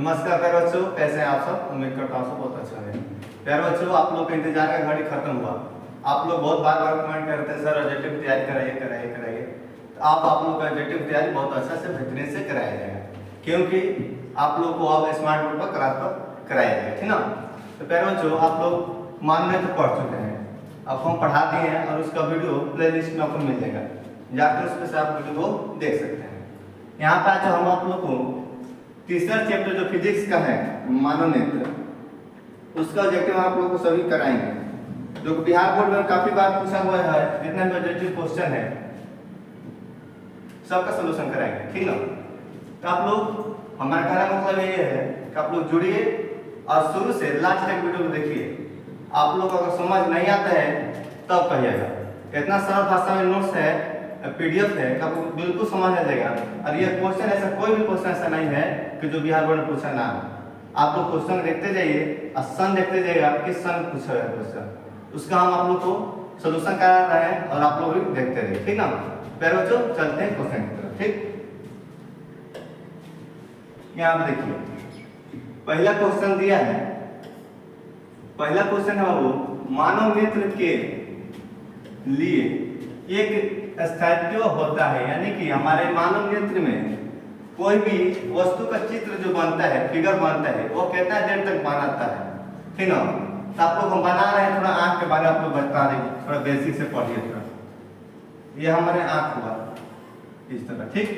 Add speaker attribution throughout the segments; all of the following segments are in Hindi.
Speaker 1: नमस्कार प्यारे बच्चों, कैसे हैं आप सब। उम्मीद करता हूँ सब बहुत अच्छा है। प्यारे बच्चों, आप लोग का इंतजार का घड़ी खत्म हुआ। आप लोग बहुत बार बार कमेंट करते हैं सर ऑब्जेक्टिव तैयारी कराइए। तो आप लोग का ऑब्जेक्टिव तैयारी बहुत अच्छा से बेहतरीन से कराया जाएगा, क्योंकि आप लोग को अब स्मार्ट बोर्ड पर क्लास पर कराया जाएगा, ठीक ना। तो प्यारे बच्चों, आप लोग मानने तो पढ़ चुके हैं, आपको हम पढ़ा दिए हैं और उसका वीडियो प्ले लिस्ट में आपको मिल जाएगा, जाकर उसमें से आप वीडियो को देख सकते हैं। यहाँ पर आज हम आप लोग को तीसरा चैप्टर जो फिजिक्स का है मानव नेत्र, उसका ऑब्जेक्टिव आप लोगों को सभी कराएंगे, जो बिहार बोर्ड में काफी बार पूछा हुआ है। जितना भी ऑब्जेक्टिव क्वेश्चन है सबका सलूशन कराएंगे, ठीक ना। तो आप लोग, हमारा कहने का मतलब ये है कि आप लोग जुड़िए और शुरू से लास्ट तक वीडियो को देखिए। आप लोग अगर समझ नहीं आता है तब कहिएगा। इतना सरल भाषा में नोट्स है, पीडीएफ है, आपको बिल्कुल समझ आ जाएगा। और ये क्वेश्चन ऐसा कोई भी क्वेश्चन ऐसा नहीं है कि जो बिहार बोर्ड में पूछा ना हो। आप लोग क्वेश्चन देखते जाइए और सन देखते जाइएगा किस सन पूछा है क्वेश्चन, उसका हम आप लोग को सोल्यूशन करा रहे हैं और आप लोग भी देखते रहिए, ठीक ना। प्यारे बच्चों, चलते हैं क्वेश्चन की तरफ। ठीक, यहाँ पे देखिए पहला क्वेश्चन दिया है। पहला क्वेश्चन है वो, मानव नेत्र के लिए एक स्थायित्व होता है, यानी कि हमारे मानव नेत्र में कोई भी वस्तु का चित्र जो बनता है, फिगर बनता है, वो कितना देर तक बनाता है, ठीक ना। तो आप लोग हम बना रहे हैं, थोड़ा आंख के बारे में आप लोग बता रहे हैं, थोड़ा बेसिक से पढ़िए थोड़ा। ये हमारे आंख हुआ इस तरह, ठीक।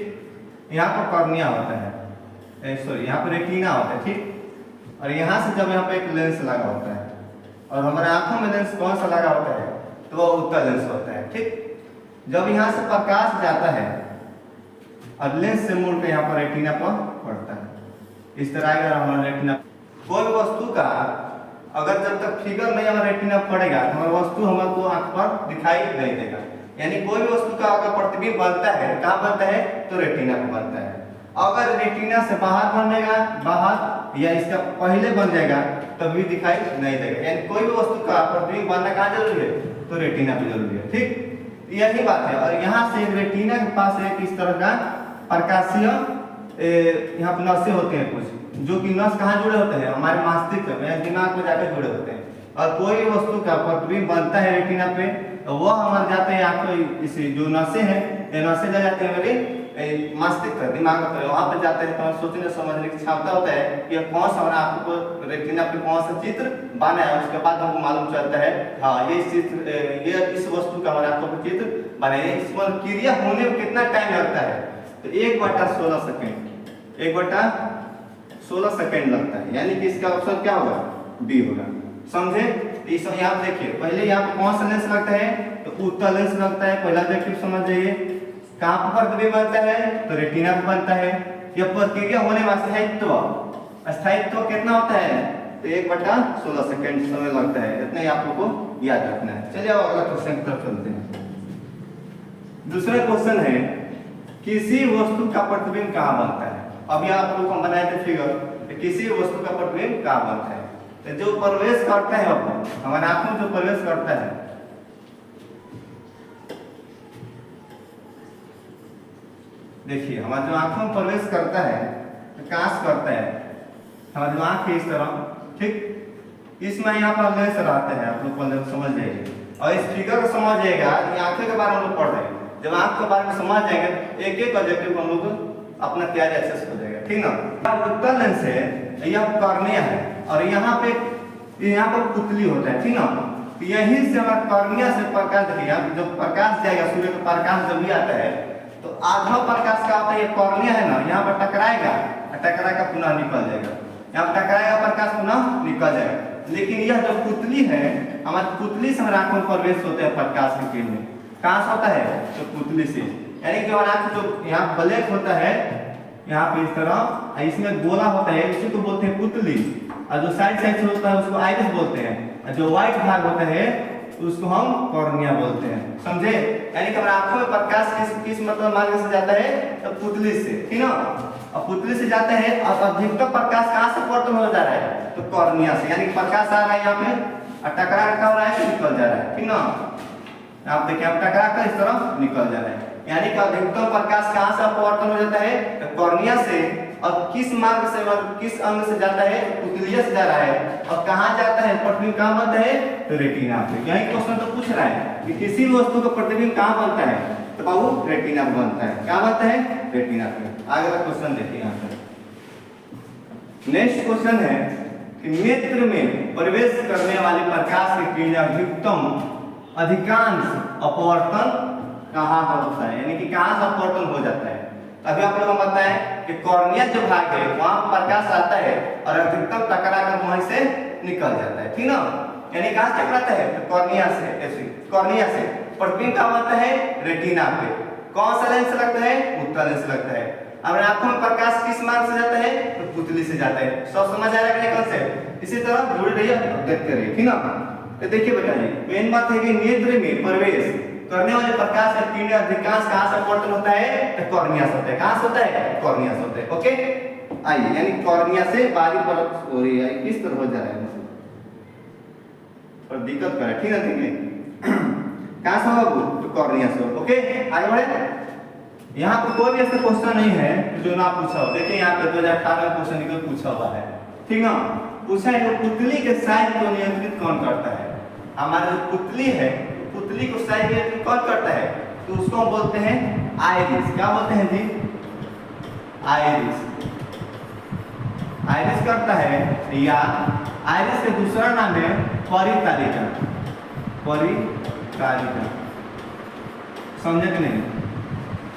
Speaker 1: यहाँ पर कॉर्निया होता है, सॉरी यहाँ पर रेटिना होता है, ठीक। और यहाँ से जब यहाँ पे एक लेंस लगा होता है, और हमारे आंखों में लेंस कौन सा लगा होता है, तो वो उत्तल लेंस होता है, ठीक। जब यहाँ से प्रकाश जाता है और लेंस से मुड़ के यहाँ पर रेटिना पर पड़ता है, इस तरह अगर हमारा रेटिना, कोई वस्तु का अगर जब तक फिगर नहीं हमारा रेटिना पड़ेगा तो हमारा वस्तु हमको आंख पर दिखाई नहीं देगा। यानी कोई भी वस्तु का अगर प्रतिबिंब बनता है, कहाँ बनता है, तो रेटिना पर बनता है। अगर रेटिना से बाहर बनेगा, बाहर या इसका पहले बन जाएगा, तभी दिखाई नहीं देगा। यानी कोई भी वस्तु का प्रतिबिंब बनना कहाँ जरूरी है, तो रेटिना पे जरूरी है, ठीक। यही बात है। और यहाँ से रेटिना के पास एक इस तरह का प्रकाशीय यहाँ पर नसें होते हैं कुछ, जो कि नस कहाँ जुड़े होते हैं, हमारे मस्तिष्क में, दिमाग में जाकर जुड़े होते हैं। और कोई भी वस्तु का प्रतिबिंब बनता है रेटिना पे, तो वह हमारे जाते हैं आंखों, इस जो नसें हैं, ये नसें जा जाते हैं मेरे मस्तिष्क दिमाग में, वहाँ पे जाते हैं। तो सोचने समझने की क्षमता होता है कि कौन सा हमारा आंखों को रेटिना पे कौन सा चित्र बना है, उसके बाद हमको मालूम चलता है हाँ ये चित्र, ये इस वस्तु का हमारे आंखों पर चित्र बने। इस पर क्रिया होने में कितना टाइम लगता है, तो 1/16 सेकेंड, 1/16 सेकेंड लगता है। यानी कि इसका ऑप्शन क्या होगा, डी होगा, समझे। इस यहाँ देखिए, पहले यहाँ पे कौन सा लेंस लगता है, तो उत्तल लेंस लगता है। पहला ऑब्जेक्टिव समझ जाइए, कहाँ पर प्रतिबिंब बनता है, तो रेटिना पर बनता है। यह प्रक्रिया होने में स्थायित्व कितना होता है, तो 1/16 सेकेंड समय लगता है। इतना ही आप लोग को याद रखना है। चलिए अब अगला क्वेश्चन की तरफ चलते हैं। दूसरा क्वेश्चन है, किसी वस्तु का प्रतिबिंब कहाँ बनता है। अभी आप लोग को बनाए थे फिगर, तो किसी वस्तु का प्रतिबिंब कहाँ बनता है, तो जो प्रवेश करता है हमारे आंखों में, जो प्रवेश करता है, देखिए हमारे जो आंखों में प्रवेश करता है, तो कहाँ से करता है, हमारी आंख है इस तरह, ठीक। इसमें यहाँ पर लेंस रहता है, आप लोग पहले समझ जाइए। और इस फिगर को समझ जाएगा, आंखें के बारे में हम लोग पढ़ रहे हैं। जब आंख के बारे में समझ जाएंगे, एक एक ऑब्जेक्टिव हम लोग अपना तैयारी अच्छे से हो जाएगा, ठीक ना। उत्तल लेंस है, यह कॉर्निया है, और यहाँ पर पुतली होता है, ठीक ना। यहीं से हमारा कॉर्निया से प्रकाश, देखिए जब प्रकाश जाएगा, सूर्य का प्रकाश जब भी आता है, तो आधा प्रकाश का होता है, ये कॉर्निया है ना, यहाँ पर टकराएगा, टकरा कर पुनः निकल जाएगा, यहाँ पर टकराएगा प्रकाश, पुनः निकल जाएगा। लेकिन यह जो पुतली है, हमारी पुतली से हमारे आंखों में प्रवेश होते हैं प्रकाश की किरण, कहाँ से होता है, तो पुतली से। यानी कि हमारा आंख जो यहाँ ब्लैक होता है, यहाँ पे इस तरह, इसमें गोला होता है, इसी को बोलते हैं पुतली। और जो साइड साइड से होता है उसको आइरिस बोलते हैं, और जो व्हाइट भाग होता है उसको हम कॉर्निया बोलते हैं, समझे। यानी कि हमारे आंखों में प्रकाश किस मतलब मार्ग से जाता है, तो पुतली से, ठीक ना। और पुतली से जाता है, और अधिकतर प्रकाश कहाँ से पतन हो जा रहा है, तो कॉर्निया से। यानी प्रकाश आ रहा है यहाँ पे, और टकरा कर हो रहा है, निकल जा रहा है, ठीक ना। आप देखिए, आप टकरा कर इस तरफ निकल जा रहा है। यानी कि अधिकतम प्रकाश कहाँ से अपवर्तन हो जाता है, तो कॉर्निया से और किस मार्ग से मतलब किस अंग से जाता है, पुतलिया से जा रहा है, और कहाँ जाता है, प्रतिबिंब कहाँ बनता है, तो रेटिना पे। यही क्वेश्चन तो पूछ रहा है कि किसी भी वस्तु का प्रतिबिंब कहाँ बनता है, तो बाबू रेटिना पे बनता है। क्या बनता है, रेटिना पे। अगला क्वेश्चन देखिए यहाँ पे। नेक्स्ट क्वेश्चन है कि नेत्र में प्रवेश करने वाले प्रकाश की किरण अधिकतम अधिकांश अपवर्तन कहाँ होता है, यानी कि कहाँ से अपवर्तन हो जाता है। अभी आप लोगों को पता है कि कॉर्निया जो भाग है वहां प्रकाश आता है और अधिकतम टकरा कर वहीं से निकल जाता है, ठीक ना। यानी कहाँ से टकराता है, तो कॉर्निया से, ऐसे कॉर्निया से। प्रतिबिंब कहाँ बनता है, रेटिना पे। कौन सा लेंस लगता है, उत्तल लेंस लगता है। अब आंखों में प्रकाश किस मार्ग से जाता है, तो पुतली से जाता है। सब समझ आ रहा है कॉन्सेप्ट। इसी तरह जुड़ रही है, देखते रहिए, ठीक ना। तो देखिए बेटा जी, मेन बात है कि नेत्र में प्रवेश करने वाले प्रकाश का किरण अधिकांश कहां से अपवर्तन होता है, तो कॉर्निया से होता है। कहां से होता है, कॉर्निया से होता है। ओके, आइए, यानी कॉर्निया से बाहरी परत हो रही है, किस तरह हो जा रहा है और दिक्कत कर, ठीक है, ठीक है। कहां से होगा, तो कॉर्निया से। ओके, आगे बढ़े। यहाँ पे कोई भी ऐसा क्वेश्चन नहीं है जो ना पूछा हो। देखिए यहाँ पे 2018 में क्वेश्चन निकल पूछा हुआ है, ठीक ना। पूछा है पुतली के साइज को नियंत्रित कौन करता है। हमारी जो पुतली है, पुतली को साइज नियंत्रित कौन करता है, तो उसको हम बोलते हैं आइरिस। क्या बोलते हैं जी, आइरिस। आइरिस करता है, या आइरिस का दूसरा नाम है परितारिका। परितारिका, समझे कि नहीं,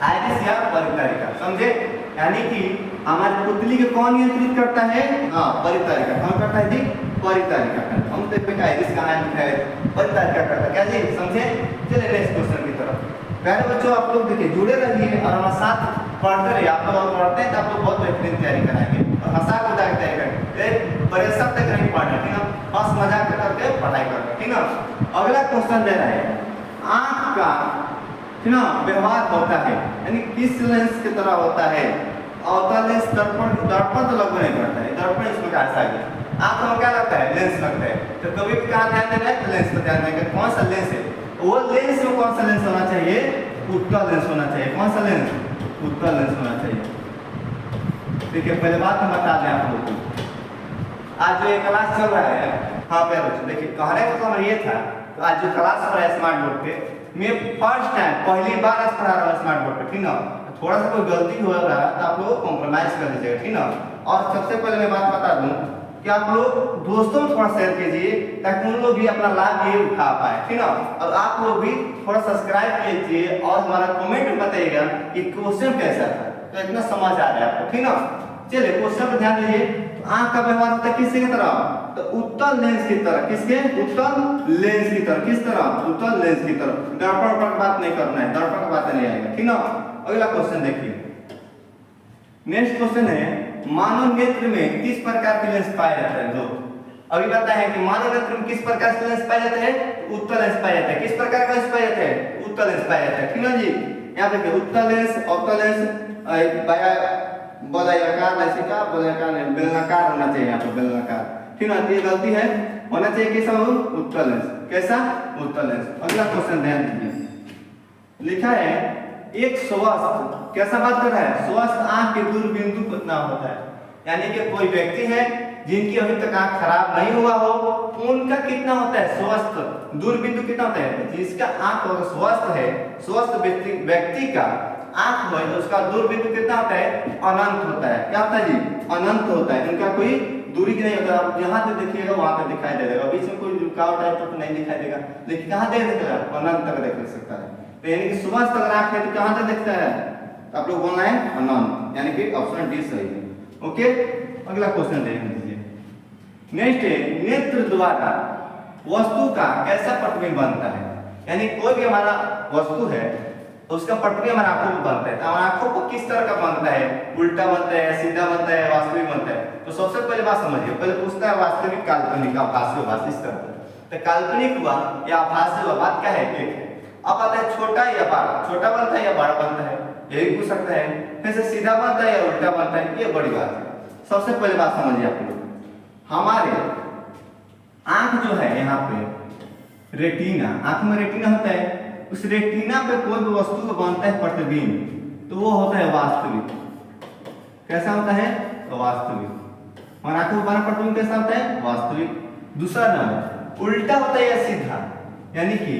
Speaker 1: आइरिस या परितारिका, समझे। यानी कि हमारी पुतली को कौन नियंत्रित करता है, हाँ, परितारिका। कौन करता है जी, परितारिका। हम देखते आइरिस कहाँ लिखा है, परितारिका करता है, क्या जी, समझे। चलिए नेक्स्ट क्वेश्चन की तरफ। प्यारे बच्चों, आप लोग देखिए जुड़े रहिए और हमारे साथ पढ़ते रहिए। आप लोग पढ़ते हैं तो आप लोग बहुत बेहतरीन तैयारी कराएंगे और मजाक उड़ा के तैयारी करेंगे। परेशान तक नहीं पढ़ना, ठीक है, बस मजाक करके पढ़ाई करना, ठीक है। अगला क्वेश्चन दे रहा है, आँख का, ठीक ना, व्यवहार होता है, यानी किस लेंस की तरह होता है। अवतल लेंस, दर्पण। दर्पण तो लगभग नहीं करता है, दर्पण इस प्रकार से आगे। आँख में क्या लगता है, लेंस लगता है। तो कभी भी कहाँ ध्यान देना है, लेंस पर ध्यान देंगे। कौन सा लेंस है, वो लेंस में कौन सा लेंस होना चाहिए, उत्तल लेंस होना चाहिए। कौन सा लेंस, उत्तल लेंस होना चाहिए। देखिए पहले बात हम बता दें आप लोगों को, आज जो ये क्लास चल रहा है, हाँ प्यारे बच्चों, देखिए कहने का मतलब ये था, तो आज जो क्लास हो रहा है स्मार्ट बोर्ड पे, मैं फर्स्ट टाइम पहली बार आज पढ़ा रहा हूँ स्मार्ट बोर्ड पे, ठीक ना। थोड़ा सा कोई गलती हो रहा है तो आप लोग कॉम्प्रोमाइज कर दीजिएगा, ठीक ना। और सबसे पहले मैं बात बता दूं कि आप लोग दोस्तों में थोड़ा शेयर कीजिए ताकि उन लोग भी अपना लाभ ये उठा पाए, ठीक ना। और आप लोग भी थोड़ा सब्सक्राइब कीजिए और हमारा कमेंट में बताइएगा कि क्वेश्चन कैसा था, तो इतना समझ आ रहा है आपको, ठीक ना। चलिए क्वेश्चन पर ध्यान दीजिए। तो आँख का व्यवहार होता है किसके तरह, तो उत्तल लेंस की तरह। किसके, उत्तल लेंस की तरह। किस तरह, उत्तल लेंस की तरह। दर्पण पर बात नहीं करना है, दर्पण का बात नहीं आएगा, ठीक ना। अगला क्वेश्चन देखिए। नेक्स्ट क्वेश्चन है, मानव नेत्र में किस प्रकार के लेंस पाए जाते हैं। जो अभी पता है कि मानव नेत्र में किस प्रकार के लेंस पाए जाते हैं, उत्तल लेंस पाए जाते हैं। किस प्रकार का लेंस पाए जाते हैं, उत्तल लेंस पाए जाते हैं, ठीक ना जी। यहाँ देखिए उत्तल लेंस, अवतल लेंस, बलयाकार लसिका, बलयाकार नहीं, बेलनाकार होना चाहिए यहाँ पे, बेलनाकार, ठीक ना। ये गलती है, होना चाहिए कैसा हो, उत्तल लेंस। कैसा, उत्तल लेंस। अगला क्वेश्चन ध्यान दीजिए, लिखा है एक स्वस्थ, कैसा बात कर रहा है, स्वस्थ आंख के दूरबिंदु कितना होता है। यानी कि कोई व्यक्ति है जिनकी अभी तक आंख खराब नहीं हुआ हो, उनका कितना होता है, स्वस्थ दूरबिंदु कितना होता है। जिसका आंख अगर स्वस्थ है, स्वस्थ व्यक्ति का आंख है तो उसका दूरबिंदु कितना होता है, अनंत होता है। क्या होता है जी, अनंत होता है। उनका कोई दूरी नहीं होता। आप जहां से देखिएगा वहां पे दिखाई दे देगा, बीच में कोई रुकावट है तो नहीं दिखाई देगा, लेकिन कहां देख देगा, अनंत तक देख सकता है। तो यानी कि स्वस्थ अगर आंख है तो कहां तक दिखता है, तो आप लोग बोलना है अनंत, यानी कि ऑप्शन डी सही है। ओके, अगला क्वेश्चन देख लीजिए। नेक्स्ट है, नेत्र द्वारा वस्तु का कैसा प्रतिबिंब बनता है। यानी कोई भी हमारा वस्तु है उसका प्रतिबिंब हमारे आंखों में बनता है। तो हमारे आंखों को किस तरह का बनता है, उल्टा बनता है, सीधा बनता है, वास्तविक बनता है। तो सबसे पहले बात समझिए, पहले पूछता है वास्तविक, काल्पनिक, आभासी, आभासी इस तरह। तो काल्पनिक हुआ या आभासी हुआ, बात क्या है, एक है। अब आता है छोटा या बड़ा, छोटा बनता है या बड़ा बनता है, यही पूछ सकता है। फिर से सीधा बनता है या उल्टा बनता है, ये बड़ी बात है। सबसे पहले बात समझिए आप लोग, हमारे आंख जो है यहाँ पे रेटिना, आंख में रेटिना होता है, उस रेटिना पे कोई भी वस्तु को बनता है प्रतिबिंब, तो वो होता है वास्तविक। कैसा होता है? तो वास्तविक। और आंखों का प्रतिबिंब कैसा होता है? वास्तविक। दूसरा नंबर उल्टा होता है या सीधा, यानी कि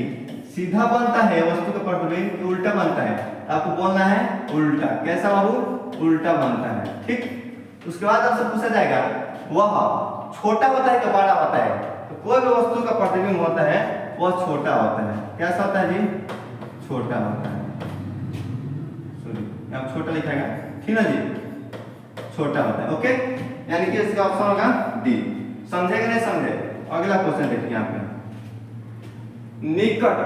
Speaker 1: सीधा बनता है वस्तु का प्रतिबिंब, उल्टा बनता है। आपको बोलना है उल्टा। कैसा बाबू? उल्टा बनता है। ठीक। उसके बाद आपसे पूछा जाएगा वह छोटा होता है कि बड़ा होता है? तो कोई भी वस्तु का प्रतिबिंब होता है वह छोटा होता है। कैसा होता है जी? छोटा होता है। सॉरी, यहाँ छोटा लिखा है, ठीक ना जी? छोटा होता है। ओके, यानी कि इसका ऑप्शन होगा डी। समझे कि नहीं समझे? अगला क्वेश्चन देखिए यहाँ पे। निकट,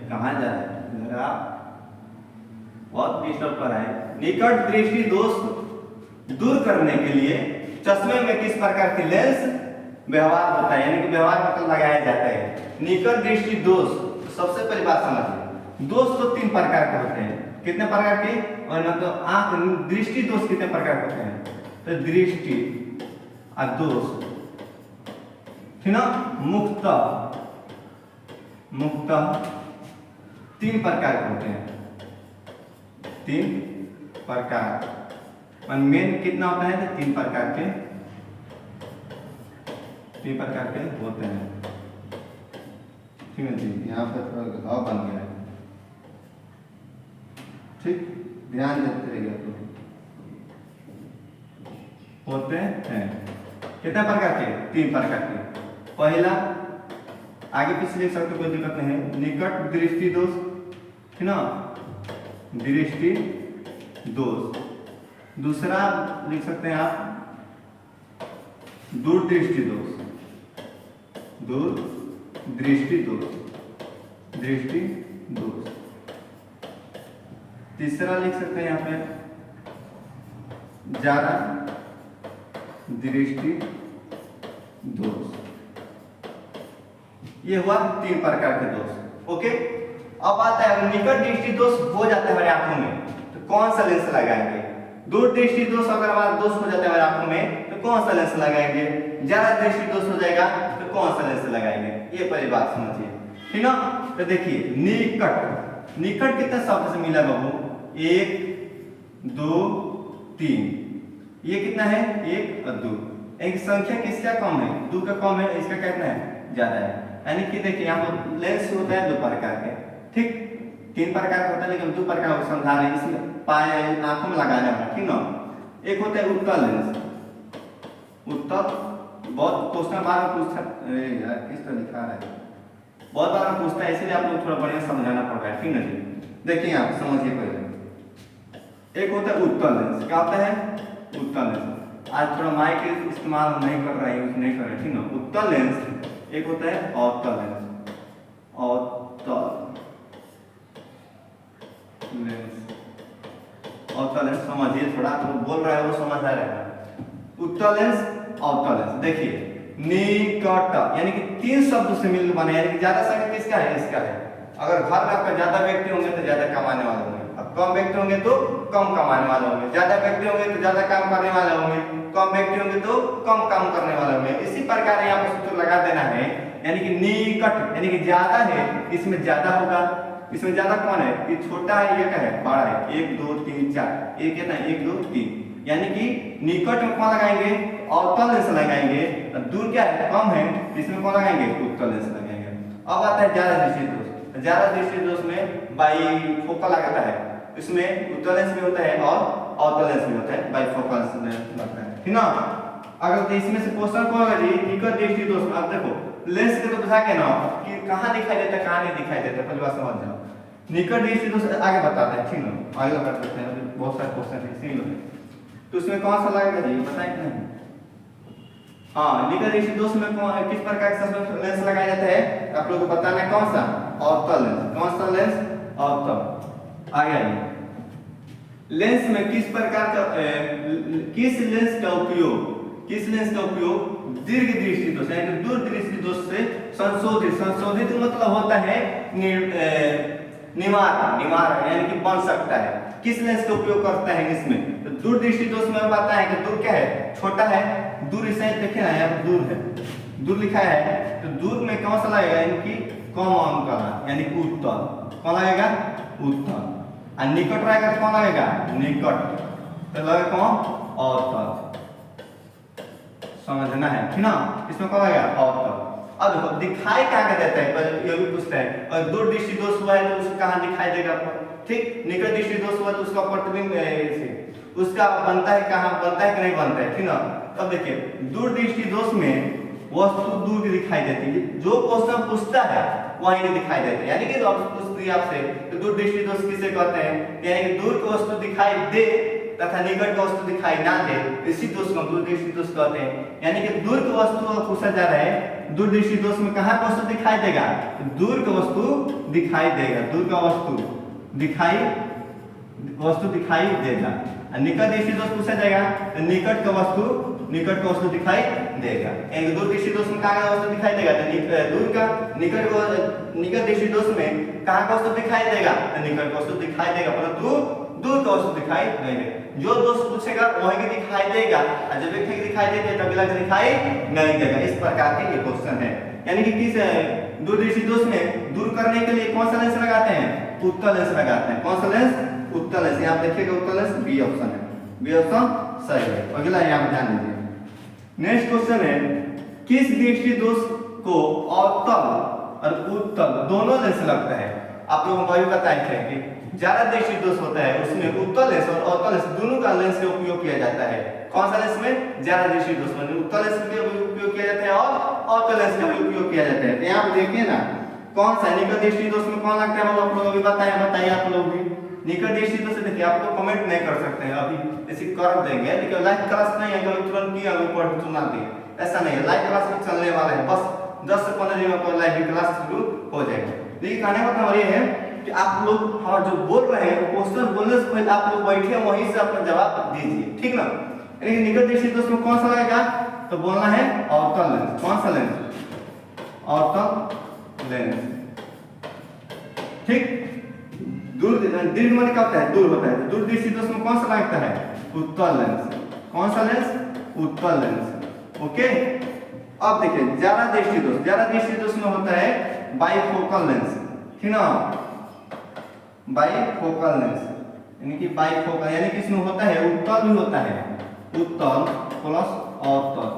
Speaker 1: कहाँ जा रहे हैं जरा, बहुत डिस्टर्ब कर रहा है। निकट दृष्टि दोष दूर करने के लिए चश्मे में किस प्रकार की लेंस व्यवहार होता है, यानी कि व्यवहार मतलब लगाया जाता है। निकट दृष्टि दोष, सबसे पहली बात समझिए, दोष तो 3 प्रकार के होते हैं। कितने प्रकार के? और मतलब आंख दृष्टि दोष कितने प्रकार के होते हैं? तो दृष्टि और दोष, ठीक ना? मुक्त 3 प्रकार के होते हैं। 3 प्रकार, और मेन कितना होता है? तो 3 प्रकार के होते हैं। ठीक है जी, यहाँ पे थोड़ा घाव बन गया है। ठीक, ध्यान देते रहिए। तो होते हैं कितने प्रकार के? 3 प्रकार के। पहला, आगे पीछे लिख सकते, कोई दिक्कत नहीं है। निकट दृष्टि दोष, ठीक ना? दृष्टि दोष। दूसरा लिख सकते हैं आप दूर दृष्टि दोष। दूर दृष्टि दोष, दृष्टि दोष। तीसरा लिख सकते हैं यहाँ पे ज्यादा दृष्टि दोष। ये हुआ 3 प्रकार के दोष। ओके, अब आता है निकट दृष्टि दोष हो जाता है हमारे आंखों में, तो कौन सा लेंस लगाएंगे? दूर दृष्टि दोष अगर हमारा दोष हो जाता है हमारे आंखों में, तो कौन सा लेंस लगाएंगे? ज्यादा दृष्टि दोष हो जाएगा तो कौन सा लेंस लगाएंगे? ये पहली बात समझिए, ठीक ना? तो देखिए निकट, निकट कितने शब्द से मिला बाबू? 1 2 3। ये कितना है? 1 और 2। एक संख्या किसका कम है? 2 का कम है, इसका कितना है? ज्यादा है। यानी कि देखिए यहाँ पर लेंस होता है 2 प्रकार के। ठीक, 3 प्रकार का होता है लेकिन 2 प्रकार को समझा रहे हैं, इसमें पाए आंखों में लगाने वाला, ठीक ना? एक होता है उत्तल लेंस। उत्तल बहुत क्वेश्चन बार पूछता है यार, किस तरह लिखा है, बहुत बार पूछता है, इसलिए आप लोग थोड़ा बढ़िया समझाना पड़ रहा है, ठीक ना जी? देखिए आप समझिए पहले। एक होता है उत्तल लेंस। क्या होता है? उत्तल लेंस। आज थोड़ा माइक इस्तेमाल नहीं कर रहे हैं, नहीं कर रहे, ठीक ना? उत्तल लेंस। एक होता है अवतल लेंस। अवतल लेंस, अवतल लेंस समझिए, थोड़ा तो बोल रहा है वो समझ आ रहा है। उत्तल लेंस, अवतल लेंस। देखिए निकट, यानी कि 3 शब्द से मिल बने, यानी कि ज्यादा संख्या किसका है? इसका है। अगर घर में आपका ज्यादा व्यक्ति होंगे तो ज्यादा कमाने वाले होंगे, अब कम व्यक्ति होंगे तो कम कमाने वाले होंगे, ज्यादा व्यक्ति होंगे तो ज्यादा काम करने वाले होंगे, कम व्यक्ति होंगे तो कम काम करने वाले होंगे। इसी प्रकार यहाँ पर सूत्र लगा देना है, यानी कि निकट यानी कि ज्यादा है, इसमें ज्यादा होगा। इसमें ज्यादा कौन है? ये छोटा है, ये क्या है? बड़ा है। 1 2 3 4, एक है ना, 1 2 3, यानी कि निकट में कौन लगाएंगे? अवतल लेंस लगाएंगे। दूर क्या है? कम है, इसमें कौन लगाएंगे? उत्तल लेंस लगाएंगे। अब आता है ज्यादा दृष्टि दोष। ज्यादा दृष्टि दोष में बाइफोकल लगाता है, इसमें उत्तल लेंस भी होता है और अवतल लेंस भी होता है, बाइफोकल लगता है, ठीक ना? अगर इसमें से क्वेश्चन कौन होगा जी? निकट दृष्टि दोष में आप देखो लेंस के तो बुझा के ना कि कहां दिखाई देता है कहां नहीं दिखाई देता, पहली बात समझ जाओ। निकट दृष्टि दोष आगे बताते हैं, ठीक ना? आगे बता देते हैं, बहुत सारे क्वेश्चन है इसीलिए। तो उसमें कौन सा लगेगा जी? बताएं कि नहीं? हाँ, निकट दृष्टि दोष में कौन किस प्रकार का लेंस लगाया जाता है? आप लोगों को बताना है कौन सा? अवतल लेंस। कौन सा लेंस? अवतल। आगे लेंस में किस प्रकार का किस लेंस का उपयोग दीर्घ दृष्टि दोष यानी दूर दृष्टि दोष से संशोधित मतलब होता है निवार यानी कि बन सकता है। किस लेंस का उपयोग करता है इसमें? तो दूर दृष्टि दोष में बताता है कि दूर क्या है? छोटा है। दूर इसे देखिए ना, यहाँ पर दूर है, दूर लिखा है, तो दूर में कौन सा लगेगा? यानी कि कम अंक का, यानी कि उत्तल। कौन लगेगा? उत्तल। और निकट रहेगा तो कौन लगेगा? निकट। तो लगा कौन अवतल, समझना है ठीक ना, इसमें कौन लगेगा अवतल। अब देखो दिखाई क्या कर देता है, पर ये भी पूछता है, और दूर दृष्टि दोष हुआ है तो उसको कहाँ दिखाई देगा आपको, ठीक। निकट दृष्टि दोष हुआ तो उसका प्रतिबिंब उसका बनता है कहाँ, बनता है कि नहीं बनता है, ठीक ना। अब देखिए दूर दृष्टि दोष में वस्तु दूर की दिखाई देती है, जो क्वेश्चन पूछता है वही दिखाई देते हैं, यानी कि अब पूछती है आपसे तो दूर दृष्टि दोष किसे कहते हैं, यानी कि दूर की वस्तु दिखाई दे तथा निकट की वस्तु दिखाई ना दे, इसी दोष को दूर दृष्टि दोष कहते हैं। यानी कि दूर की वस्तु पूछा जा रहा है, दूर दृष्टि दोष में कहाँ वस्तु दिखाई देगा, दूर की वस्तु दिखाई देगा, दूर का वस्तु दिखाई देगा। निकट दृष्टि दोष पूछा जाएगा तो निकट का वस्तु दिखाई देगा। यानी दूर दृष्टि दोष में कहाँ का वस्तु दिखाई देगा, तो दूर का निकट दृष्टि दोष में कहाँ का वस्तु दिखाई देगा, तो निकट का वस्तु दिखाई देगा, परंतु दूर का वस्तु दिखाई नहीं देगा। जो दोष पूछेगा वही के दिखाई देगा, और जब एक दिखाई देगा तो अगला का दिखाई नहीं देगा। इस प्रकार के ये क्वेश्चन है। यानी कि किस दूर दृष्टि दोष में दूर करने के लिए कौन सा लेंस लगाते हैं, उत्तल लेंस लगाते हैं। कौन सा लेंस, उत्तल लेंस। यहाँ देखिएगा उत्तल लेंस बी ऑप्शन है, बी ऑप्शन सही है। अगला यहाँ ध्यान दीजिए, नेक्स्ट क्वेश्चन है, किस दृष्टि दोष को अवतल और उत्तल दोनों लेंस लगता है। आप लोगों को अभी बताए थे कि ज्यादा दृष्टि दोष होता है उसमें उत्तल लेंस और अवतल लेंस दोनों का लेंस का उपयोग किया जाता है। कौन सा लेंस में, ज्यादा दृष्टि दोष में उत्तल लेंस का उपयोग किया जाता है और अवतल लेंस का उपयोग किया जाता है। यहाँ पे देखिए ना कौन सा निकट दृष्टि दोष में कौन लगता है, आप लोग अभी बताइए आप लोग भी। निकट दृष्टि दोष देखिए आप तो कमेंट नहीं कर सकते हैं अभी, ऐसे कर देंगे, लेकिन लाइव क्लास नहीं है कि तुरंत किया पढ़ सुना दिए, ऐसा नहीं है। लाइव क्लास भी चलने वाला है, बस 10 से 15 दिन में लाइव क्लास शुरू हो जाएगा। देखिए कहने का मतलब ये है कि आप लोग हाँ जो बोल रहे हैं क्वेश्चन बोलने से पहले आप लोग बैठे वहीं से अपना जवाब दीजिए, ठीक ना। यानी निकट दृष्टि दोष में कौन सा लगेगा, तो बोलना है अवतल लेंस। कौन सा लेंस, अवतल लेंस, ठीक। दूर दीर्घ माने क्या होता है, दूर होता है। दूर दृष्टि दोष में कौन सा लगता है, उत्तल लेंस। कौन सा लेंस, उत्तल लेंस, ओके। अब देखिए ज्यादा दृष्टि दोष में होता है बाइफोकल लेंस, ठीक ना, बाइफोकल लेंस। यानी कि बाइफोकल यानी कि इसमें होता है उत्तल भी होता है, उत्तल प्लस अवतल,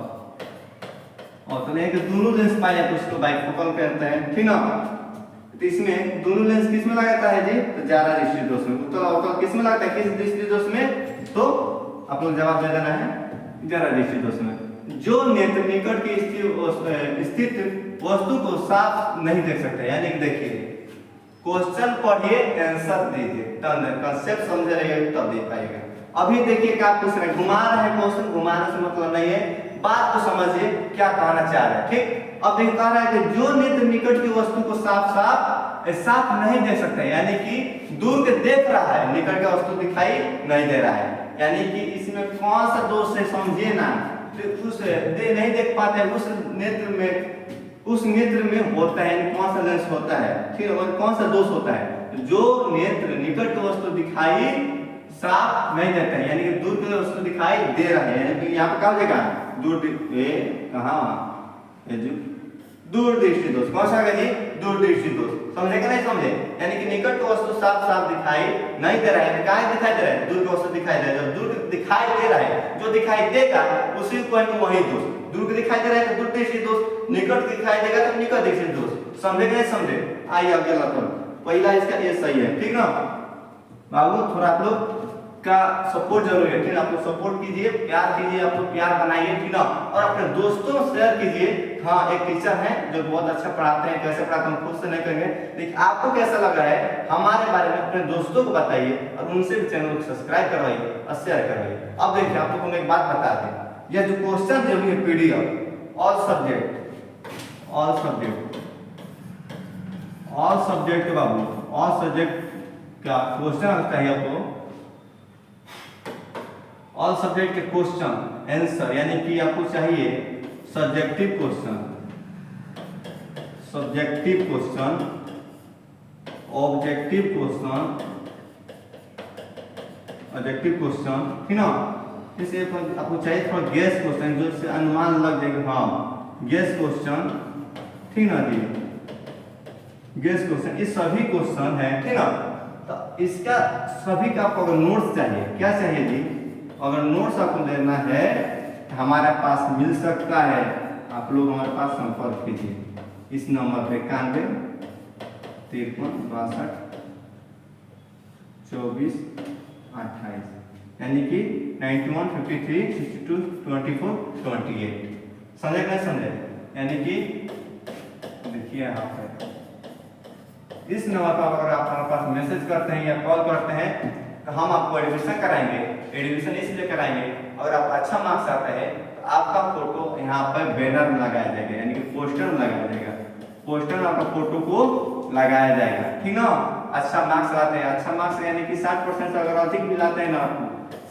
Speaker 1: अवतल यानी कि दोनों लेंस पाए जाते उसको बाइफोकल कहते हैं, ठीक ना। तो इसमें दोनों लेंस किस में लगाता है जी, तो ज्यादा दृष्टि दोष में। उत्तल अवतल किस में लगता है, किस दृष्टि दोष में, तो आप लोग जवाब दे देना है ज्यादा दृष्टि दोष में। जो नेत्र निकट की स्थित वस्तु को साफ नहीं देख सकते, यानी कि देखिए क्वेश्चन पढ़िए आंसर दीजिए, कंसेप्ट समझ रहिए तब दे पाइएगा। अभी देखिए क्या पूछ रहे हैं, घुमा रहे हैं क्वेश्चन, घुमाने से मतलब नहीं है, बात को समझिए क्या कहना चाह रहे हैं, ठीक। अब देखिए कह रहा है कि जो नेत्र निकट की वस्तु को साफ नहीं देख सकते, यानी कि दूर के देख रहा है, निकट का वस्तु दिखाई नहीं दे रहा है। यानी कि इसमें कौन सा दोष है समझिए ना, उस नहीं देख पाते उस नेत्र में होता है, यानी कौन सा लेंस होता है, ठीक है। कौन सा दोष होता है, जो नेत्र निकट की वस्तु दिखाई साफ नहीं देता है, यानी कि दूर की वस्तु दिखाई दे रहा है। यानी कि यहाँ पे क्या हो जाएगा, दूर दृष्टि दोष। कौन सा है जी, दूर दृष्टि दोष। समझे कि नहीं समझे, यानी कि निकट की वस्तु साफ दिखाई नहीं दे रहा है, क्या दिखाई दे रहा है, दूर की वस्तु दिखाई दे रहा है। दूर दिखाई दे रहा है, जो दिखाई देगा उसी को वही दोष। दूर के दिखाई दे रहा है तो दूर दृष्टि दोष, निकट दिखाई देगा तो निकट दृष्टि दोष। समझे कि नहीं समझे, आइए अगला पहला इसका ये सही है, ठीक ना। बाबू थोड़ा आप लोग का सपोर्ट जरूरी है, ठीक है। आप लोग सपोर्ट कीजिए, प्यार कीजिए, आप लोग प्यार बनाइए, ठीक ना। और अपने दोस्तों में शेयर कीजिए। हाँ एक टीचर है जो बहुत अच्छा पढ़ाते हैं, कैसे पढ़ाते हैं हम खुद से नहीं कहेंगे, लेकिन आपको कैसा लगा है हमारे बारे में अपने दोस्तों को बताइए और उनसे भी चैनल को सब्सक्राइब करवाइए और शेयर करवाइए। अब देखिए आप लोगों को मैं एक बात बता दें, यह जो क्वेश्चन जो भी है पीडीएफ ऑल सब्जेक्ट के बाबू, ऑल सब्जेक्ट का क्वेश्चन आता है आपको, ऑल सब्जेक्ट के क्वेश्चन आंसर, यानी कि आपको चाहिए सब्जेक्टिव क्वेश्चन, ऑब्जेक्टिव क्वेश्चन, ठीक ना। इसे आपको चाहिए थोड़ा गेस क्वेश्चन, जो से अनुमान लग जाएगा, हाँ गेस क्वेश्चन, ठीक ना जी, गेस क्वेश्चन। ये सभी क्वेश्चन है, ठीक ना। तो इसका सभी का आपको अगर नोट्स चाहिए, क्या चाहिए जी, अगर नोट्स आपको लेना है हमारे पास मिल सकता है, आप लोग हमारे पास संपर्क कीजिए इस नंबर पे 91 53 62 28, यानी कि 91 53 62 24 28। समझे नहीं समझे? यानी कि देखिए यहाँ पे इस नंबर पर अगर आप हमारे पास मैसेज करते हैं या कॉल करते हैं तो हम आपको एडमिशन कराएंगे। एडमिशन इसलिए कराएंगे अगर आप अच्छा मार्क्स आता है तो आपका फोटो यहाँ पर बैनर में लगाया जाएगा, यानी कि पोस्टर में लगाया जाएगा। पोस्टर में आपका फोटो को लगाया जाएगा, ठीक ना। अच्छा मार्क्स लाते हैं, अच्छा मार्क्स यानी कि 60% से अगर अधिक भी लाते हैं ना,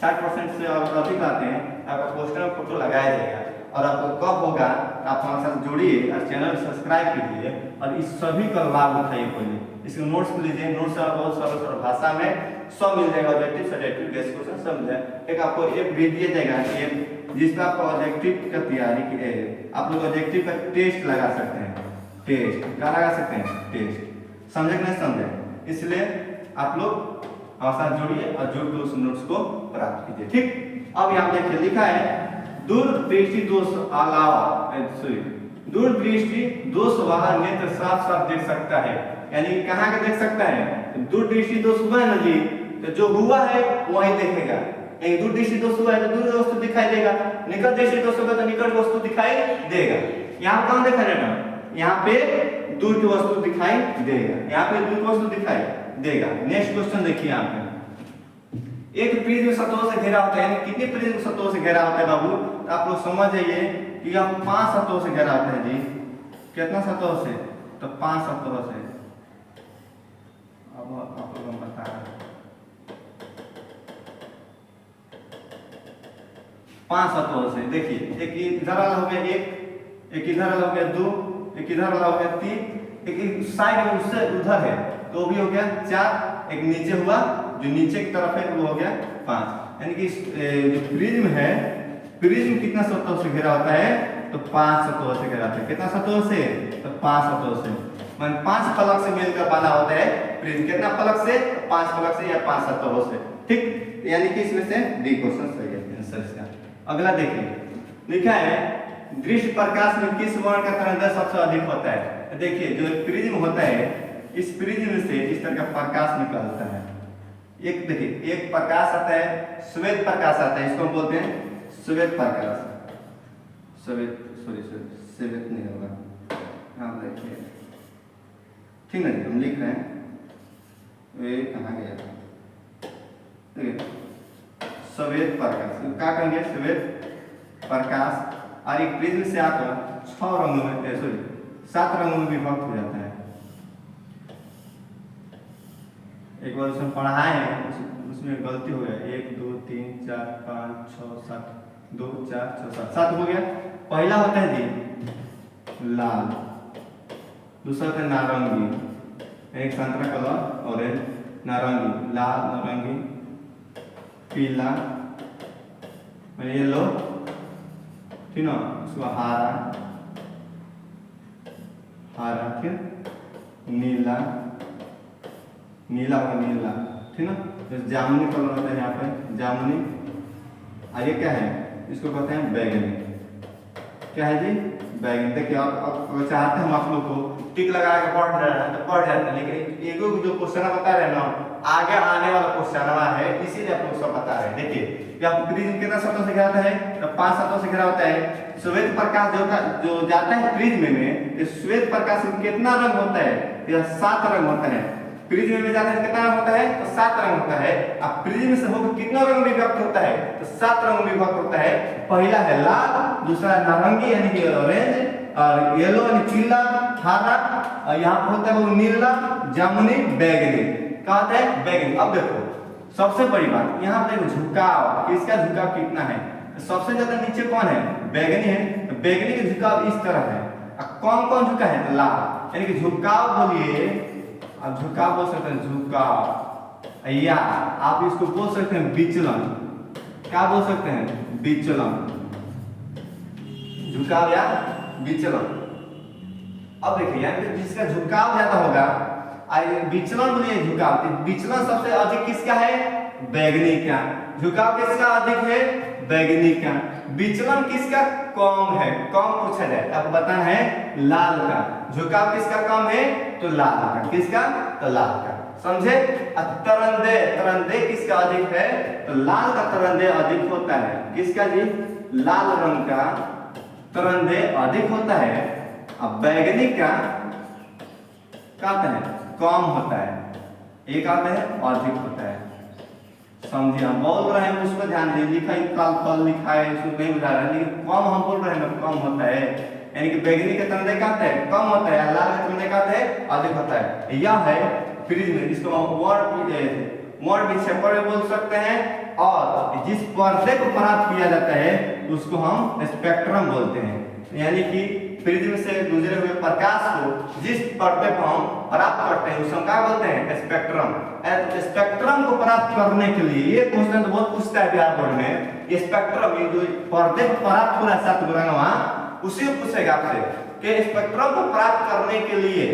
Speaker 1: 60% से अगर अधिक लाते हैं आपका पोस्टर में फोटो लगाया जाएगा। और आपको कब होगा आप हमारे साथ जुड़िए और चैनल सब्सक्राइब कीजिए और इस सभी का लाभ उठाइए। पहले इसके नोट्स लीजिए, नोट्स बहुत सरल भाषा में सब मिल जाएगा, ऑब्जेक्टिव सब्जेक्टिव गेस्ट क्वेश्चन सब मिल जाएगा। एक आपको ऐप भी दिया जाएगा ऐप जिसमें आपको ऑब्जेक्टिव का तैयारी की आप लोग ऑब्जेक्टिव का टेस्ट लगा सकते हैं। टेस्ट क्या लगा सकते हैं? टेस्ट। समझे कि नहीं समझे? इसलिए आप लोग हमारे साथ जुड़िए और जुड़ के उस नोट्स को प्राप्त कीजिए, ठीक। अब यहाँ देखिए लिखा है दूरदृष्टि दोष अलावा, दूरदृष्टि दोष वाला नेत्र साफ साफ देख सकता है, यानी कहाँ का देख सकता है? दूरदृष्टि दोष हुआ है ना जी, तो जो हुआ है वही देखेगा। दूरदृष्टि दोष हुआ है तो दूर वस्तु दिखाई देगा, निकट दृष्टि दोष होगा तो निकट वस्तु दिखाई देगा। यहाँ कौन देखा जाएगा? यहाँ पे दूर की वस्तु दिखाई देगा, यहाँ पे दूर की वस्तु दिखाई देगा। नेक्स्ट क्वेश्चन देखिए यहाँ पे, एक प्रिज्म सतहों से घिरा होता है, यानी कितने प्रिज्म सतहों से घिरा होता है बाबू? तो आप लोग समझ जाइए कि यह 5 सतहों से घिरा होता है जी। कितना सतहों से? तो 5 सतहों से। अब आप लोग हम बता रहे हैं 5 सतहों से। देखिए एक इधर वाला हो गया एक इधर वाला हो गया 2, एक इधर वाला हो गया 3, एक साइड में उससे उधर है तो भी हो गया 4, एक नीचे हुआ जो नीचे की तरफ है वो हो गया 5। यानी कि जो प्रिज्म है, प्रिज्म कितना सतहों से घिरा होता है? तो 5 सतहों से घिरा होता है। कितना सतहों से? तो 5 सतहों से। मान 5 फलक से मिलकर बना होता है प्रिज्म। कितना फलक से? 5 फलक से या 5 सतहों से, ठीक। यानी कि इसमें से डी क्वेश्चन सही है आंसर इसका। अगला देखिए लिखा है दृश्य प्रकाश में किस वर्ण का तरंगदैर्घ्य सबसे अधिक होता है? देखिए जो प्रिज्म होता है इस प्रिज्म से इस तरह का प्रकाश निकलता है। एक देखिए एक प्रकाश आता है श्वेत प्रकाश आता है, इसको हम बोलते हैं श्वेत प्रकाश। श्वेत नहीं होगा, हाँ देखिए ठीक है हम लिख रहे हैं। ये कहाँ गया? देखिए श्वेत प्रकाश क्या कहेंगे? श्वेत प्रकाश। और एक प्रिज्म से आकर 6 रंगों में 7 रंगों में विभक्त हो जाता है। एक बार उसमें पढ़ाए हैं उसमें गलती हो गया, 1 2 3 4 5 6 7 2 4 6 7 हो गया। पहला होता है जी लाल, दूसरा होता है नारंगी, एक संतरा कलर, ऑरेंज, नारंगी, लाल, नारंगी, पीला, येलो, ठीक ना, उसको हरा, फिर नीला, नीला, ठीक ना। जैसे जामुनी कलर होता है यहाँ पे जामुनी। और ये क्या है? इसको कहते हैं बैगनी। क्या है जी? बैगनी। देखिए आप चाहते हैं हम आप लोग को टिक लगा के पढ़ रहे हैं तो पढ़ जाते हैं, लेकिन एगो जो क्वेश्चन बता रहे हैं ना आगे आने वाला क्वेश्चन है, इसीलिए आप लोग सब बता रहे हैं। देखिए प्रिज्म कितना सतहों से घिरा होता है? तो 5 सतहों से घिरा होता है। श्वेत प्रकाश जो जाता है प्रिज्म में, श्वेत प्रकाश में कितना रंग होता है? यह 7 रंग होता है। प्रिज्म में जाता है कितना रंग होता है? तो 7 रंग होता है। अब प्रिज्म से होकर कितना रंग विभक्त होता है? तो 7 रंग विभक्त होता है। पहला है लाल, दूसरा है नारंगी यानी कि ऑरेंज, और येलो यानी पीला, हरा, और यहाँ पर होता है वो नीला, जामुनी, बैगनी। क्या होता है? बैगनी। अब देखो सबसे बड़ी बात यहाँ पे देखो झुकाव, इसका झुकाव कितना है? सबसे ज्यादा नीचे कौन है? बैगनी है। तो बैगनी का झुकाव इस तरह है। अब कौन कौन झुका है? तो लाल। यानी कि झुकाव बोलिए, आप झुकाव बोल सकते हैं झुकाव, या आप इसको बोल सकते हैं विचलन। क्या बोल सकते हैं? विचलन, झुकाव या विचलन। अब देखिए यहाँ पे जिसका झुकाव ज्यादा होगा विचलन बोलिए झुकाव, विचलन सबसे अधिक किसका है? बैगनी का। झुकाव किसका अधिक है? बैगनी का। विचलन किसका कम है? कम पूछा जाए आपको बताना है लाल का। झुकाव किसका कम है? तो लाल का। किसका? तो लाल का। समझे? तरंदे, तरंदे किसका अधिक है? तो लाल का तरंदे अधिक होता है। किसका जी? लाल रंग का तरंदे अधिक होता है। अब बैगनी का कहते हैं कम होता है, एक आता है अधिक होता है। समझिए, हम बोल रहे हैं उस पर ध्यान दीजिए। लिखा कल कल लिखा है, इसको नहीं बुझा रहा है, लेकिन कम हम बोल रहे हैं ना, कम होता है। यानी कि बैगनी के तरंदे कहते हैं कम होता है, लाल के तरंदे कहते हैं अधिक होता है। यह है फ्रिज में, इसको वर्ड विक्षेपण भी बोल सकते हैं, और जिस पर्दे को प्राप्त किया जाता है उसको हम स्पेक्ट्रम बोलते हैं। यानी कि प्रिज्म से गुजरे हुए प्रकाश को जिस पर्दे को हम प्राप्त करते हैं उसको क्या बोलते हैं? स्पेक्ट्रम। तो स्पेक्ट्रम को प्राप्त करने के लिए ये क्वेश्चन तो बहुत पूछता है बिहार बोर्ड में, ये स्पेक्ट्रम, ये जो पर्दे को प्राप्त हो रहा है सात रंगवा, उसी को पूछेगा आपसे कि स्पेक्ट्रम को प्राप्त करने के लिए,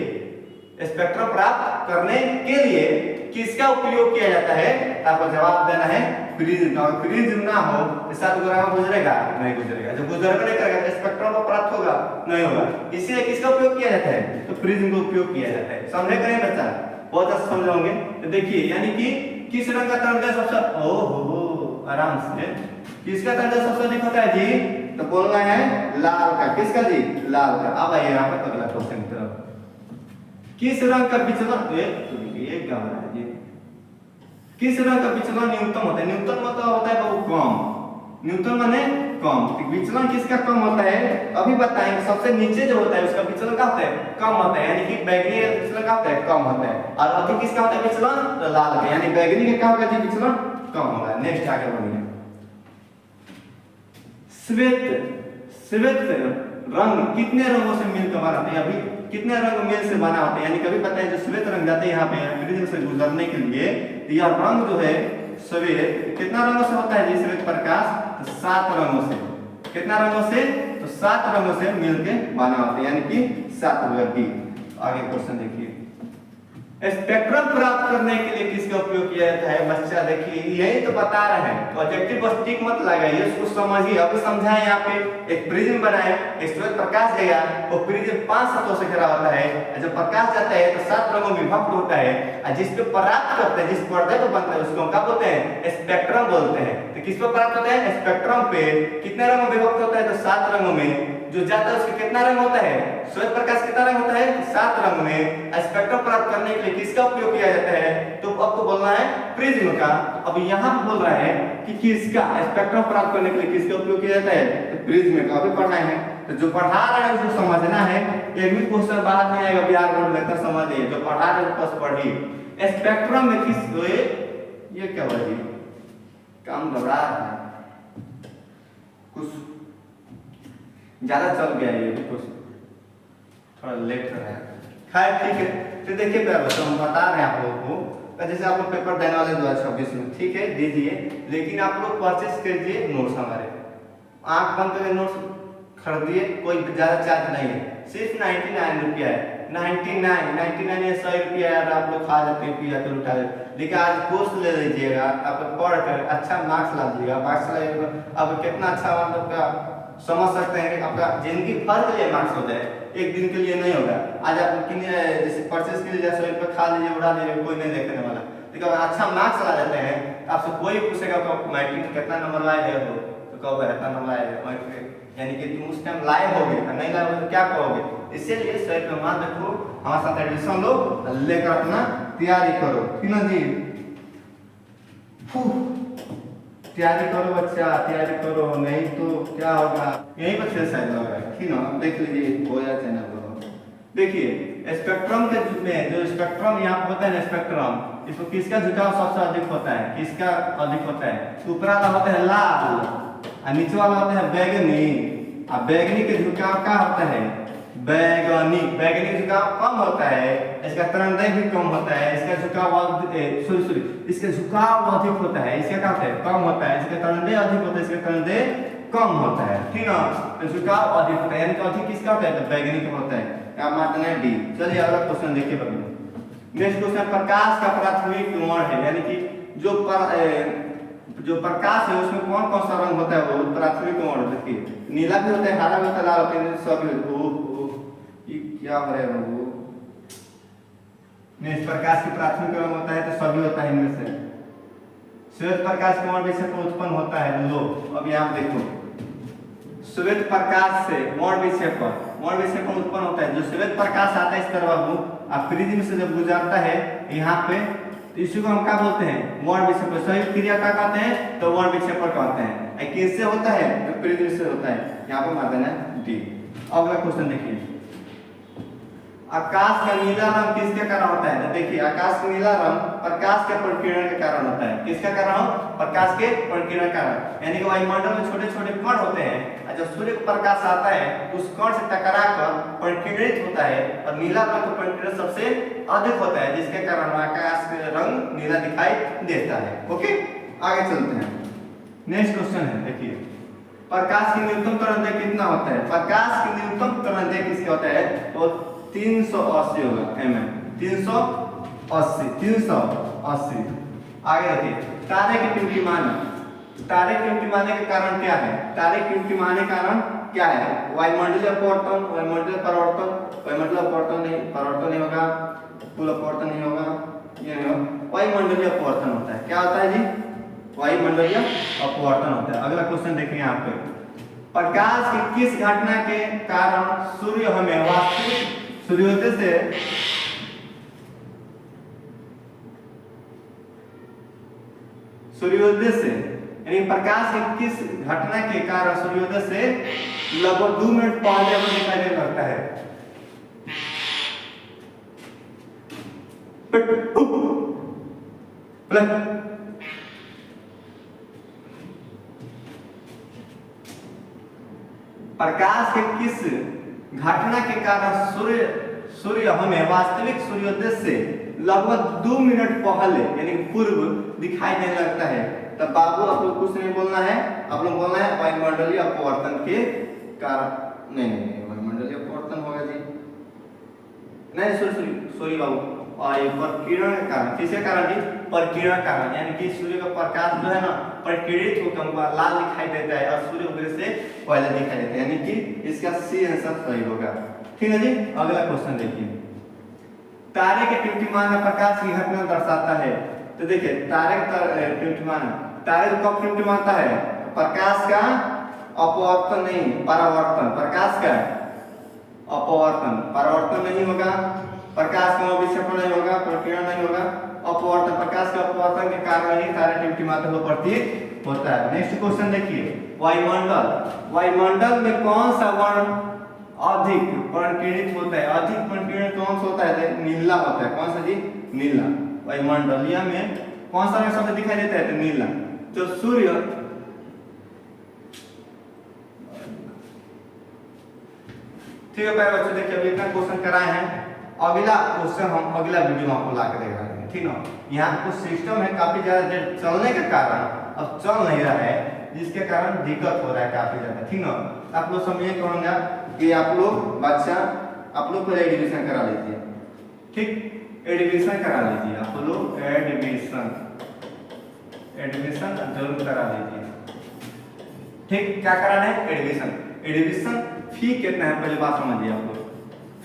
Speaker 1: स्पेक्ट्रम प्राप्त करने के लिए किसका उपयोग किया जाता है? आपको जवाब देना है प्रिज्म। और प्रिज्म ना हो तो सात रंगवा गुजरेगा? नहीं गुजरेगा। जब गुजरने नहीं करेगा तो स्पेक्ट्रम को प्राप्त होगा? नहीं होगा। इसीलिए किसका उपयोग किया जाता है? तो प्रिज्म का उपयोग किया जाता है। समझे कि नहीं बच्चा? बहुत अच्छा समझोगे। तो देखिए, यानी कि किस रंग का तरंग सबसे, ओहो आराम से, किसका तरंग सबसे अधिक होता है जी? तो बोलना है लाल का। किसका जी? लाल का। अब आइए यहाँ पर अगला क्वेश्चन की तरफ। किस रंग का विचलन, एक क्या हो रहा है जी? किस रंग का विचलन न्यूनतम होता है? न्यूनतम मतलब होता है बहुत कम, न्यूनतम माने कम। विचलन किसका कम होता है? अभी बताएंगे। सबसे नीचे जो होता है उसका विचलन क्या होता है? कम होता है। यानी कि बैगनी का विचलन क्या होता है? कम होता है। और अधिक किसका होता है विचलन? तो लाल का। यानी बैगनी का क्या होगा जी? विचलन कम होगा। नेक्स्ट आगे बढ़िए। श्वेत, श्वेत रंग कितने रंगों से मिलकर बना होता है? अभी कितने रंग मेल से बना होता है? यानी कभी पता है जो श्वेत रंग जाते हैं यहाँ पे प्रिज्म से गुजरने के लिए, तो यह रंग जो है श्वेत कितना रंगों से होता है जी? श्वेत प्रकाश तो 7 रंगों से। कितना रंगों से? तो 7 रंगों से मिलके बना होता है, यानी कि 7 वर्गी। आगे क्वेश्चन देखिए। स्पेक्ट्रम प्राप्त करने के लिए किसका उपयोग किया जाता है? बच्चा देखिए, यही तो बता रहे हैं। ऑब्जेक्टिव बस टिक मत लगाइए, उसको समझिए। अब समझाएं। यहाँ पे एक प्रिज्म बनाए, एक श्वेत प्रकाश देगा, वो प्रिज्म 5 सतहों से घिरा होता है। जब प्रकाश जाता है तो 7 रंगों में विभक्त होता है, और जिस पे प्राप्त करते हैं, जिस पर्दे पे बनता है उसको क्या बोलते हैं? स्पेक्ट्रम बोलते हैं। तो किस पे प्राप्त होता है? स्पेक्ट्रम पे। कितने रंगों में विभक्त होता है? तो 7 रंगों में। जो जाता है उसका कितना रंग होता है? श्वेत प्रकाश कितना रंग होता है? 7 रंग में। स्पेक्ट्रम प्राप्त करने के लिए किसका उपयोग किया जाता है? तो अब तो बोलना है प्रिज्म का। अब यहाँ पे बोल रहा है कि किसका स्पेक्ट्रम प्राप्त करने के लिए किसका उपयोग किया जाता है? तो प्रिज्म का। अभी पढ़ना है तो जो पढ़ा रहा है उसको समझना है। एक भी क्वेश्चन बाहर नहीं आएगा बिहार बोर्ड में, तो समझिए। जो पढ़ा रहे हैं बस पढ़िए। स्पेक्ट्रम में किस, ये क्या हुआ जी? काम घबरा रहा है, कुछ ज्यादा चल गया ये कुछ, थोड़ा लेट कर रहा है। खैर ठीक है। तो देखिए प्यारे बच्चों, हम बता रहे हैं आप लोगों को, जैसे आप लोग पेपर देने वाले 2026 में, ठीक है दीजिए, लेकिन आप लोग परचेस कीजिए नोट्स हमारे। आंख बंद करके नोट्स खरीदिए, कोई ज्यादा चार्ज नहीं है, सिर्फ 99 रुपया है। 99 या 100 रुपया यार आप लोग खा जाते हैं, पिया कर उठा जाते। लेकिन आज कोर्स ले लीजिएगा, आप पढ़ कर अच्छा मार्क्स ला दीजिएगा। मार्क्स लाइएगा अब कितना अच्छा मतलब का समझ सकते हैं कि आपका जिंदगी भर के लिए मार्क्स हो जाए, एक दिन के लिए नहीं होगा। आज आप जैसे परचेस के लिए 100 रुपये खा लीजिए, उड़ा लीजिए, कोई नहीं देखने वाला। लेकिन अगर अच्छा मार्क्स ला देते हैं, आपसे कोई पूछेगा तो मैट्रिक में कितना नंबर लाए हो, तो कहो इतना नंबर लाए मैट्रिक, यानी कि तुम उस टाइम लाए होगे, नहीं लाए होगे तो क्या कहोगे। इसीलिए 100 रुपये मान रखो, हमारे साथ एडमिशन लो, लेकर अपना तैयारी करो, ठीक ना जी। तैयारी करो बच्चा, तैयारी करो, नहीं तो क्या होगा, यहीं पर फेल शायद होगा, ठीक ना। देख लीजिए हो जाए ना। देखिए स्पेक्ट्रम के में जो स्पेक्ट्रम यहाँ पर होता है ना, स्पेक्ट्रम, इसको किसका झुकाव सबसे अधिक होता है? किसका अधिक होता है? ऊपर वाला होता है लाल और नीचे वाला होता है बैगनी। और बैगनी के झुकाव क्या होता है? बैगनी। बैगनी का झुकाव कम होता है, इसका तरंगदैर्घ्य भी कम होता है, इसका झुकाव इसका झुकाव अधिक होता है, इसका क्या होता है? कम होता है। इसका तरंगदैर्घ्य अधिक होता है, इसका तरंगदैर्घ्य कम होता है, ठीक ना। तो झुकाव अधिक होता है, यानी कि अधिक किसका होता है? तो बैगनी का होता है। क्या मानना है? डी। चलिए अगला क्वेश्चन देखिए बच्चों। नेक्स्ट क्वेश्चन, प्रकाश का प्राथमिक कोण है, यानी कि जो प्रकाश है उसमें कौन कौन सा रंग होता है, वो प्राथमिक कोण। देखिए नीला भी होता है, हरा भी होता है, लाल होता है, सब ये क्या हो रहा है वो। नेक्स्ट, प्रकाश की प्राथमिक रंग होता है तो सभी होता है इनमें से। श्वेत प्रकाश कौन विक्षेपण उत्पन्न होता है, लो। अब यहाँ देखो, श्वेत प्रकाश से मौन विक्षेपण उत्पन्न होता है। जो श्वेत प्रकाश आता है इस तरह बाबू, अब प्रिज्म से जब गुजरता है यहाँ पे, तो इसी को हम क्या बोलते हैं, मौन विक्षेपण। सही क्रिया क्या कहते हैं, तो मौन विक्षेपण कहते हैं। किससे होता है, तो प्रिज्म से होता है। यहाँ पे मार देना डी। अगला क्वेश्चन देखिए, आकाश का नीला रंग किसके कारण होता है। तो देखिए आकाश का नीला रंग प्रकाश के प्रकीर्णन के कारण होता है। किसका कारण, प्रकाश के प्रकीर्णन के कारण। यानी कि वायुमंडल में छोटे छोटे कण होते हैं, और जब सूर्य का प्रकाश आता है उस कण से टकराकर प्रकीर्णित होता है, और नीला रंग का प्रकीर्णन सबसे अधिक होता है, जिसके कारण आकाश का रंग नीला दिखाई देता है। ओके, आगे चलते हैं। नेक्स्ट क्वेश्चन है, देखिए प्रकाश की न्यूनतम तरंगदैर्घ्य कितना होता है। प्रकाश की न्यूनतम तरंगदैर्घ्य किसका होता है, तो 380 होगा mm, 380। आगे देखिए, तारे की टिमटिमाने के कारण क्या है। तारे की टिमटिमाने के कारण क्या है, वायुमंडलीय अपवर्तन, परावर्तन नहीं होगा, कुल अपवर्तन नहीं होगा, ये नहीं होगा, वायुमंडलीय अपवर्तन होता है। क्या होता है जी, वायुमंडलीय अपवर्तन होता है। अगला क्वेश्चन देखिए यहाँ पे, प्रकाश की किस घटना के कारण सूर्य हमें वास्तविक सूर्योदय से यानी प्रकाश के किस घटना के कारण सूर्योदय से लगभग 2 मिनट पहले हमें दिखाई देने लगता है। प्रकाश के किस घटना के कारण सूर्य हमें वास्तविक सूर्योदय से लगभग 2 मिनट पहले यानी पूर्व दिखाई देने लगता है। तब बाबू आप लोग कुछ नहीं बोलना है, आप लोग बोलना है वायुमंडलीय अपवर्तन के कारण। नहीं वायुमंडलीय अपवर्तन होगा जी, नहीं सॉरी बाबू, प्रकीर्णन के कारण। किसके कारण जी, प्रकीर्णन के कारण। यानी कि सूर्य का प्रकाश जो है ना प्रकीर्णित होकर लाल दिखाई देता है और सूर्य उदय से पहले दिखाई देता है, यानी कि इसका सी आंसर सही होगा। ठीक है जी, अगला क्वेश्चन देखिए, तारे के टिमटिमाना प्रकाश की घटना दर्शाता है। तो देखिए तारे का टिमटिमाना, तारे कब टिमटिमाता है, प्रकाश का अपवर्तन नहीं परावर्तन, प्रकाश का अपवर्तन, परावर्तन नहीं होगा, प्रकाश का विक्षेपण नहीं होगा, प्रकीर्णन नहीं होगा, अपवर्तन, प्रकाश के अपवर्तन के कारण ही तारे टिमटिमाते हुए प्रतीत होता है। नेक्स्ट क्वेश्चन देखिए, वायुमंडल में कौन सा वर्ण अधिक प्रकीर्णित होता है। अधिक प्रकीर्णन कौन सा होता है, नीला होता है। कौन सा जी, नीला। वायुमंडलीय में कौन सा शब्द दिखाई देता है, तो नीला। तो सूर्य, ठीक है प्यारे बच्चों, देखिए अभी इतना क्वेश्चन कराए हैं। अगला क्वेश्चन हम अगला वीडियो में आपको ला के दिखाएंगे, ठीक ना। यहाँ कुछ सिस्टम है काफी ज्यादा देर चलने के कारण अब चल नहीं रहा है, जिसके कारण दिक्कत हो रहा है काफी ज्यादा, ठीक ना। आप लोग समझिए कहूँगा कि आप लोग बच्चा आप लोग पहले एडमिशन करा लीजिए, ठीक, एडमिशन करा लीजिए, आप लोग एडमिशन जरूर करा लीजिए, ठीक। क्या कराना है, एडमिशन। फी कितना है पहले बात समझिए आप लोग,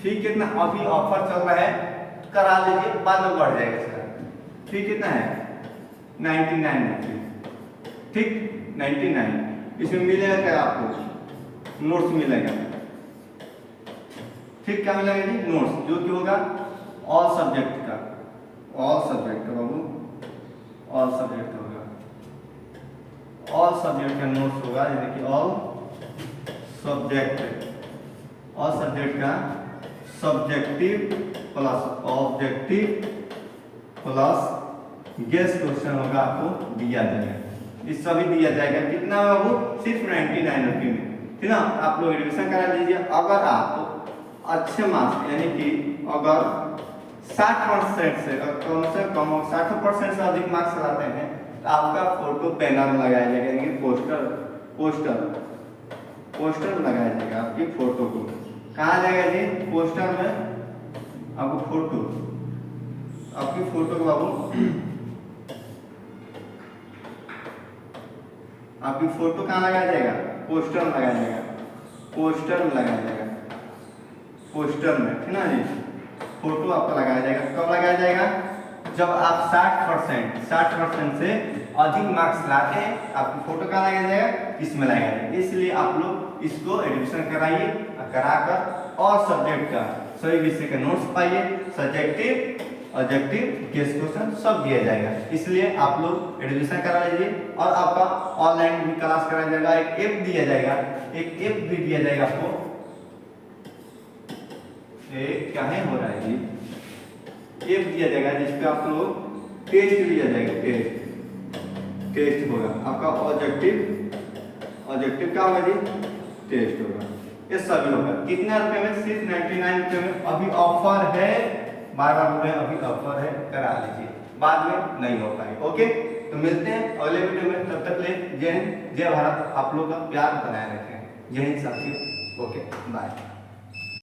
Speaker 1: फी कितना, अभी ऑफर चल रहा है, करा लीजिए, बाद में बढ़ जाएगा इसका। फी कितना है, 99 रुपये, ठीक, 99। इसमें मिलेगा क्या आपको, नोट्स मिलेगा, ठीक। क्या मिलेगा जी, नोट्स, जो कि होगा ऑल सब्जेक्ट का, ऑल सब्जेक्ट का बाबू, ऑल सब्जेक्ट होगा, ऑल सब्जेक्ट का नोट्स होगा, यानी कि ऑल सब्जेक्ट का subjective plus objective plus guess question होगा, आपको दिया जाएगा। इस सभी दिया जाएगा, कितना बाबू, सिर्फ 99 रुपये में, ठीक ना। आप लोग एडमिशन करा लीजिए। अगर आप अच्छे मार्क्स यानी कि अगर 60% से कम 60% से अधिक मार्क्स लाते हैं तो आपका फोटो बैनर लगाया जाएगा, यानी कि पोस्टर लगाया जाएगा आपकी फोटो को। कहाँ जाएगा जी, पोस्टर में आपको फोटो आपकी फोटो को बाबू, आपकी फोटो कहाँ लगाया जाएगा? पोस्टर में लगाया जाएगा, पोस्टर में लगाया जाएगा, पोस्टर में, है ना जी। फोटो आपका लगाया जाएगा, कब लगाया जाएगा? जब आप 60% से अधिक मार्क्स लाते हैं, आपकी फोटो कहाँ लगाया जाएगा? इसमें लगाया जाएगा। इसलिए आप लोग इसको एडमिशन कराइए, कराकर और सब्जेक्ट का सभी विषय के नोट्स पाइए, सब्जेक्टिव ऑब्जेक्टिव केस क्वेश्चन सब दिया जाएगा। इसलिए आप लोग एडमिशन करा लीजिए और आपका ऑनलाइन भी क्लास कराया जाएगा। एक ऐप दिया जाएगा, एक ऐप भी दिया जाएगा आपको। क्या है हो रहा है जी? ऐप दिया जाएगा जिसपे आप लोग टेस्ट लिया जाएगा, टेस्ट होगा आपका ऑब्जेक्टिव क्या होगा जी? टेस्ट होगा, ये सभी होगा। कितने रुपए में? सिर्फ 99 रुपए में। अभी ऑफर है, बार बोल रहे हैं अभी ऑफर है, करा लीजिए, बाद में नहीं हो पाएगा। ओके, तो मिलते हैं अगले वीडियो में। तब तक ले जय हिंद, जय भारत। आप लोग का प्यार बनाए रखें। जय हिंद साथियों। Okay, bye.